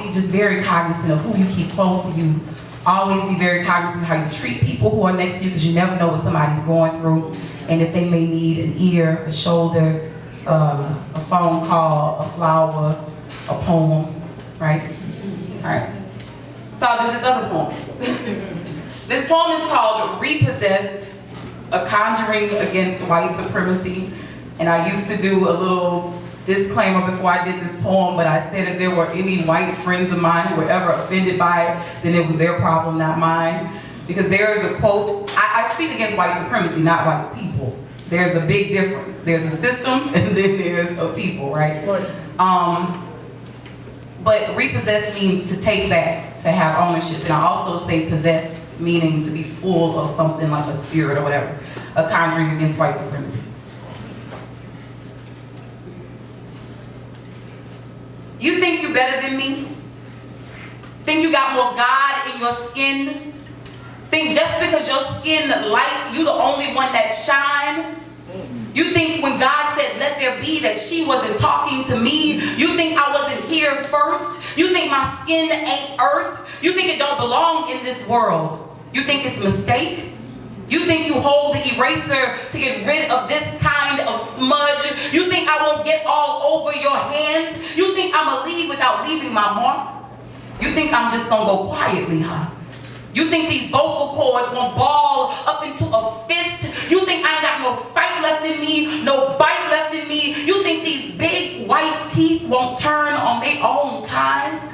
be just very cognizant of who you keep close to you. Always be very cognizant of how you treat people who are next to you, because you never know what somebody's going through, and if they may need an ear, a shoulder, a phone call, a flower, a poem, right? All right. So I'll do this other poem. This poem is called Repossessed, a conjuring against white supremacy. And I used to do a little disclaimer before I did this poem, but I said if there were any white friends of mine who were ever offended by it, then it was their problem, not mine. Because there is a quote, I speak against white supremacy, not white people. There's a big difference. There's a system and then there's a people, right? But repossessed means to take back, to have ownership. And I also say possessed, meaning to be full of something like a spirit or whatever. A conjuring against white supremacy. You think you better than me? Think you got more God in your skin? Think just because your skin light, you the only one that shine? You think when God said, let there be, that she wasn't talking to me? You think I wasn't here first? You think my skin ain't earth? You think it don't belong in this world? You think it's a mistake? You think you hold the eraser to get rid of this kind of smudge? You think I won't get all over your hands? You think I'ma leave without leaving my mark? You think I'm just gonna go quietly, huh? You think these vocal cords won't ball up into a fist? You think I ain't got no fight left in me, no bite left in me? You think these big white teeth won't turn on their own kind?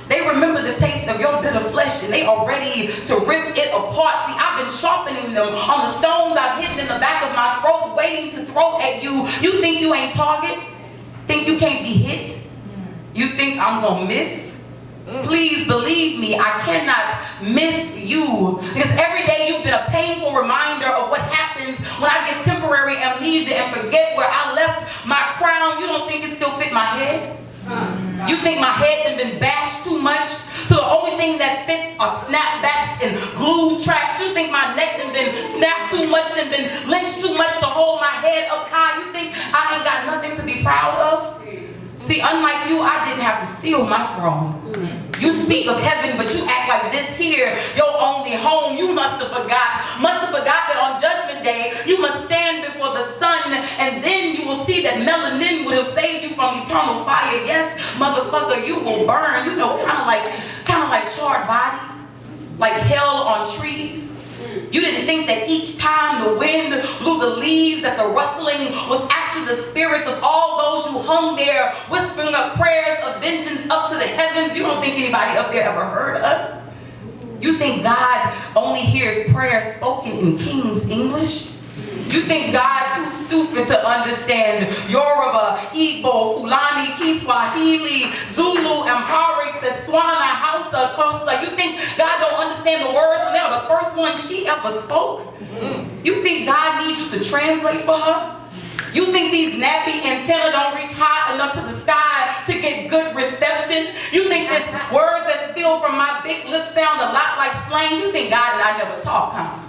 They remember the taste of your bitter flesh and they are ready to rip it apart. See, I've been sharpening them on the stones I've hidden in the back of my throat, waiting to throw at you. You think you ain't target? Think you can't be hit? You think I'm gonna miss? Please believe me, I cannot miss you. Because every day you've been a painful reminder of what happens when I get temporary amnesia and forget where I left my crown. You don't think it still fit my head? You think my head done been bashed too much, so the only thing that fits are snapbacks and glue tracks? You think my neck done been snapped too much, done been lynched too much to hold my head up high? You think I ain't got nothing to be proud of? See, unlike you, I didn't have to steal my throne. You speak of heaven, but you act like this here, your only home. You must have forgot that on Judgment Day, you must stand before the sun, and then you will see that melanin would have saved you from eternal fire. Yes, motherfucker, you will burn. You know, kind of like charred bodies, like hell on trees. You didn't think that each time the wind blew the leaves, that the rustling was actually the spirits of all those who hung there, whispering up prayers of vengeance up to the heavens. You don't think anybody up there ever heard us? You think God only hears prayers spoken in King's English? You think God too stupid to understand Yoruba, Igbo, Fulani, Kiswahili, Zulu, Amharic, Setswana, Hausa, Costa? You think God don't understand the words when they were the first one she ever spoke? You think God needs you to translate for her? You think these nappy antennas don't reach high enough to the sky to get good reception? You think this words that spill from my big lips sound a lot like slang? You think God and I never talk, huh?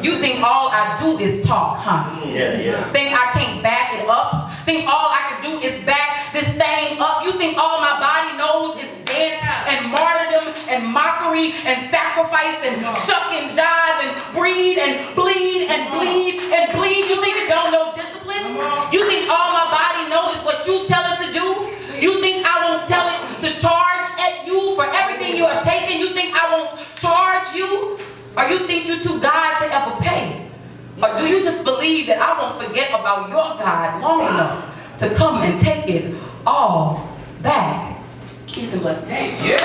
You think all I do is talk, huh? Yeah. Think I can't back it up? Think all I can do is back this thing up? You think all my body knows is dance and martyrdom and mockery and sacrifice and shuck and jive and breed and bleed and bleed and bleed? You think it don't know discipline? You think all my body knows is what you tell it to do? You think I won't tell it to charge at you for everything you have taken? You think I won't charge you? Or you think you too God to ever pay? Or do you just believe that I won't forget about your God long enough to come and take it all back? Peace and blessings. Yeah.